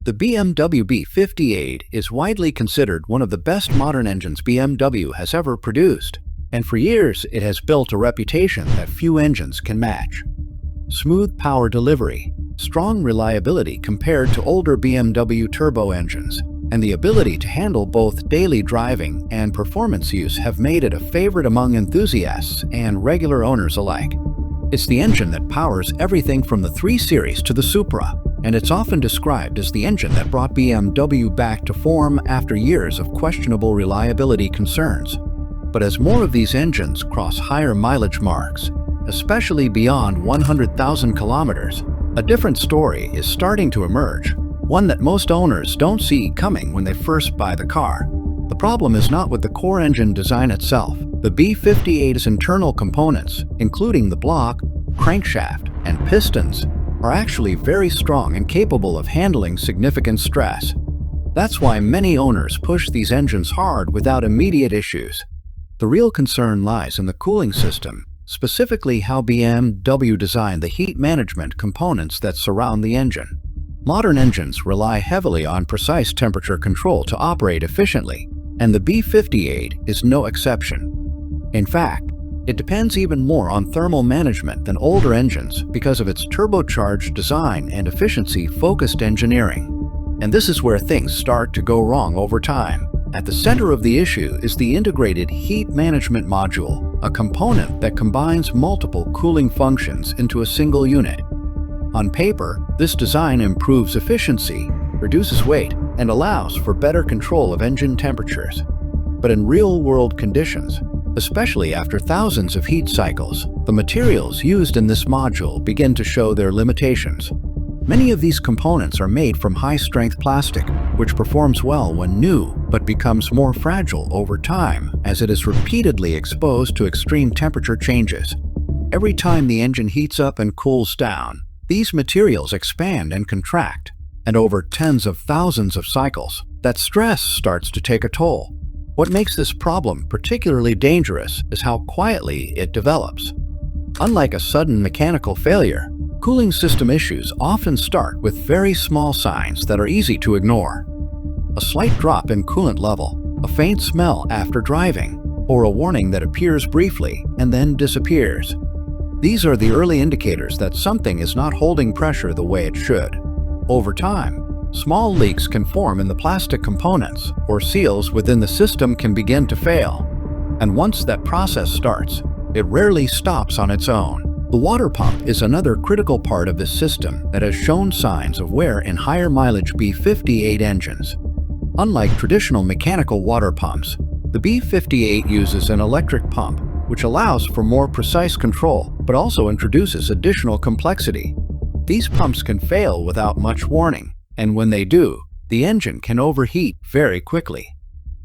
The BMW B58 is widely considered one of the best modern engines BMW has ever produced, and for years it has built a reputation that few engines can match. Smooth power delivery, strong reliability compared to older BMW turbo engines, and the ability to handle both daily driving and performance use have made it a favorite among enthusiasts and regular owners alike. It's the engine that powers everything from the 3 Series to the Supra, and it's often described as the engine that brought BMW back to form after years of questionable reliability concerns. But as more of these engines cross higher mileage marks, especially beyond 100,000 kilometers, a different story is starting to emerge, one that most owners don't see coming when they first buy the car. The problem is not with the core engine design itself. The B58's internal components, including the block, crankshaft, and pistons, are actually very strong and capable of handling significant stress. That's why many owners push these engines hard without immediate issues. The real concern lies in the cooling system, specifically how BMW designed the heat management components that surround the engine. Modern engines rely heavily on precise temperature control to operate efficiently, and the B58 is no exception. In fact, it depends even more on thermal management than older engines because of its turbocharged design and efficiency-focused engineering. And this is where things start to go wrong over time. At the center of the issue is the integrated heat management module, a component that combines multiple cooling functions into a single unit. On paper, this design improves efficiency, reduces weight, and allows for better control of engine temperatures. But in real-world conditions, especially after thousands of heat cycles, the materials used in this module begin to show their limitations. Many of these components are made from high-strength plastic, which performs well when new, but becomes more fragile over time as it is repeatedly exposed to extreme temperature changes. Every time the engine heats up and cools down, these materials expand and contract, and over tens of thousands of cycles, that stress starts to take a toll. What makes this problem particularly dangerous is how quietly it develops. Unlike a sudden mechanical failure, cooling system issues often start with very small signs that are easy to ignore. A slight drop in coolant level, a faint smell after driving, or a warning that appears briefly and then disappears. These are the early indicators that something is not holding pressure the way it should. Over time, small leaks can form in the plastic components, or seals within the system can begin to fail. And once that process starts, it rarely stops on its own. The water pump is another critical part of this system that has shown signs of wear in higher mileage B58 engines. Unlike traditional mechanical water pumps, the B58 uses an electric pump, which allows for more precise control, but also introduces additional complexity. These pumps can fail without much warning, and when they do, the engine can overheat very quickly.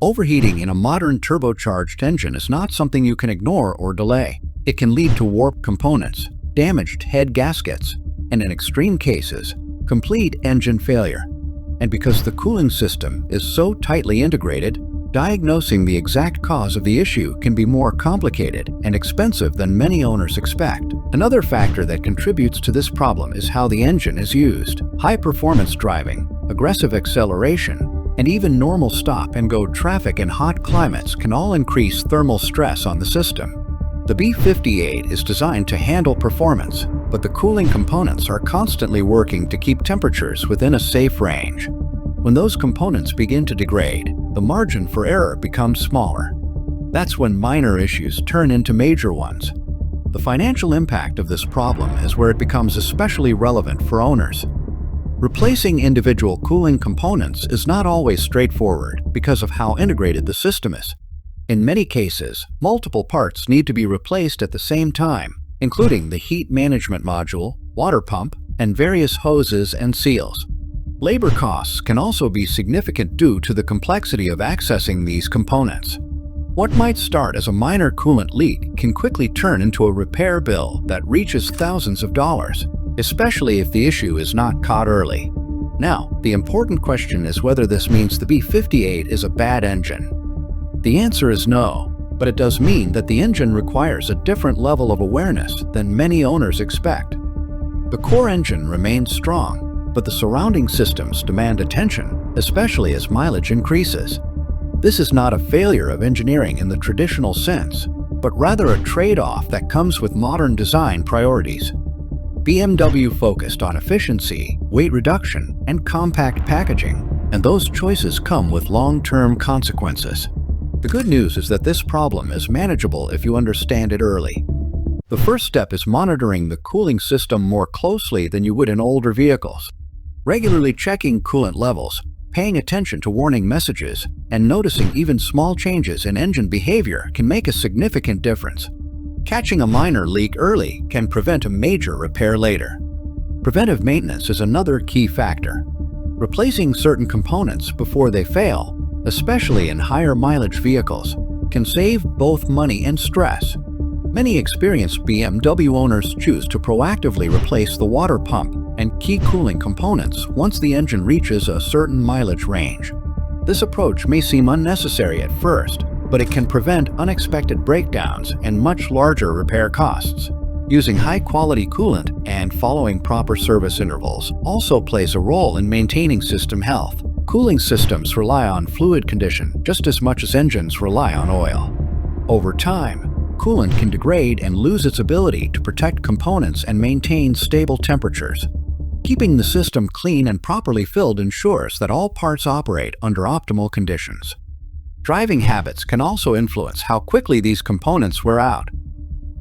Overheating in a modern turbocharged engine is not something you can ignore or delay. It can lead to warped components, damaged head gaskets, and in extreme cases, complete engine failure. And because the cooling system is so tightly integrated, diagnosing the exact cause of the issue can be more complicated and expensive than many owners expect. Another factor that contributes to this problem is how the engine is used. High-performance driving, aggressive acceleration, and even normal stop-and-go traffic in hot climates can all increase thermal stress on the system. The B58 is designed to handle performance, but the cooling components are constantly working to keep temperatures within a safe range. When those components begin to degrade, the margin for error becomes smaller. That's when minor issues turn into major ones. The financial impact of this problem is where it becomes especially relevant for owners. Replacing individual cooling components is not always straightforward because of how integrated the system is. In many cases, multiple parts need to be replaced at the same time, including the heat management module, water pump, and various hoses and seals. Labor costs can also be significant due to the complexity of accessing these components. What might start as a minor coolant leak can quickly turn into a repair bill that reaches thousands of dollars, especially if the issue is not caught early. Now, the important question is whether this means the B58 is a bad engine. The answer is no, but it does mean that the engine requires a different level of awareness than many owners expect. The core engine remains strong, but the surrounding systems demand attention, especially as mileage increases. This is not a failure of engineering in the traditional sense, but rather a trade-off that comes with modern design priorities. BMW focused on efficiency, weight reduction, and compact packaging, and those choices come with long-term consequences. The good news is that this problem is manageable if you understand it early. The first step is monitoring the cooling system more closely than you would in older vehicles. Regularly checking coolant levels, paying attention to warning messages, and noticing even small changes in engine behavior can make a significant difference. Catching a minor leak early can prevent a major repair later. Preventive maintenance is another key factor. Replacing certain components before they fail, especially in higher mileage vehicles, can save both money and stress. Many experienced BMW owners choose to proactively replace the water pump and key cooling components once the engine reaches a certain mileage range. This approach may seem unnecessary at first, but it can prevent unexpected breakdowns and much larger repair costs. Using high-quality coolant and following proper service intervals also plays a role in maintaining system health. Cooling systems rely on fluid condition just as much as engines rely on oil. Over time, coolant can degrade and lose its ability to protect components and maintain stable temperatures. Keeping the system clean and properly filled ensures that all parts operate under optimal conditions. Driving habits can also influence how quickly these components wear out.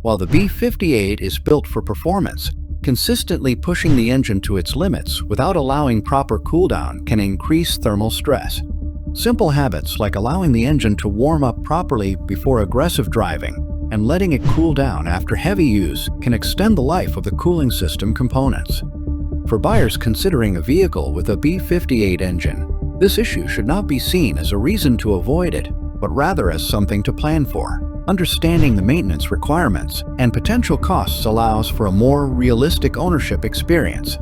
While the B58 is built for performance, consistently pushing the engine to its limits without allowing proper cooldown can increase thermal stress. Simple habits like allowing the engine to warm up properly before aggressive driving and letting it cool down after heavy use can extend the life of the cooling system components. For buyers considering a vehicle with a B58 engine, this issue should not be seen as a reason to avoid it, but rather as something to plan for. Understanding the maintenance requirements and potential costs allows for a more realistic ownership experience.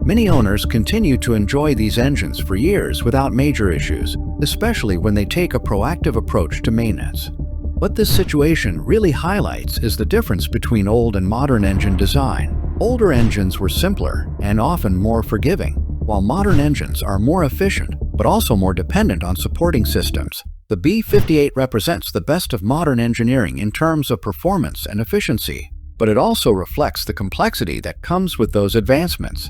Many owners continue to enjoy these engines for years without major issues, especially when they take a proactive approach to maintenance. What this situation really highlights is the difference between old and modern engine design. Older engines were simpler and often more forgiving, while modern engines are more efficient but also more dependent on supporting systems. The B58 represents the best of modern engineering in terms of performance and efficiency, but it also reflects the complexity that comes with those advancements.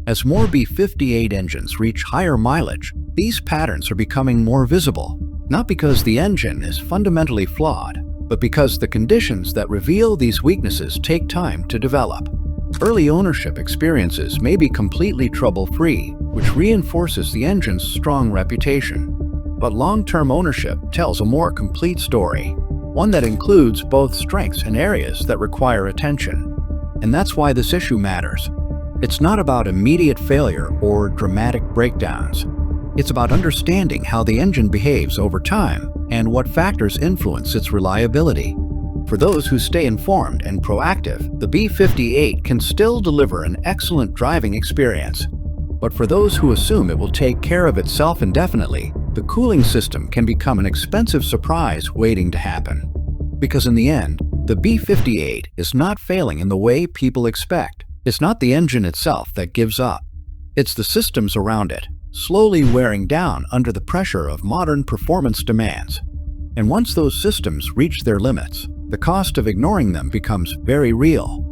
As more B58 engines reach higher mileage, these patterns are becoming more visible, not because the engine is fundamentally flawed, but because the conditions that reveal these weaknesses take time to develop. Early ownership experiences may be completely trouble-free, which reinforces the engine's strong reputation. But long-term ownership tells a more complete story, one that includes both strengths and areas that require attention. And that's why this issue matters. It's not about immediate failure or dramatic breakdowns. It's about understanding how the engine behaves over time and what factors influence its reliability. For those who stay informed and proactive, the B58 can still deliver an excellent driving experience. But for those who assume it will take care of itself indefinitely, the cooling system can become an expensive surprise waiting to happen. Because in the end, the B58 is not failing in the way people expect. It's not the engine itself that gives up. It's the systems around it, slowly wearing down under the pressure of modern performance demands. And once those systems reach their limits, the cost of ignoring them becomes very real.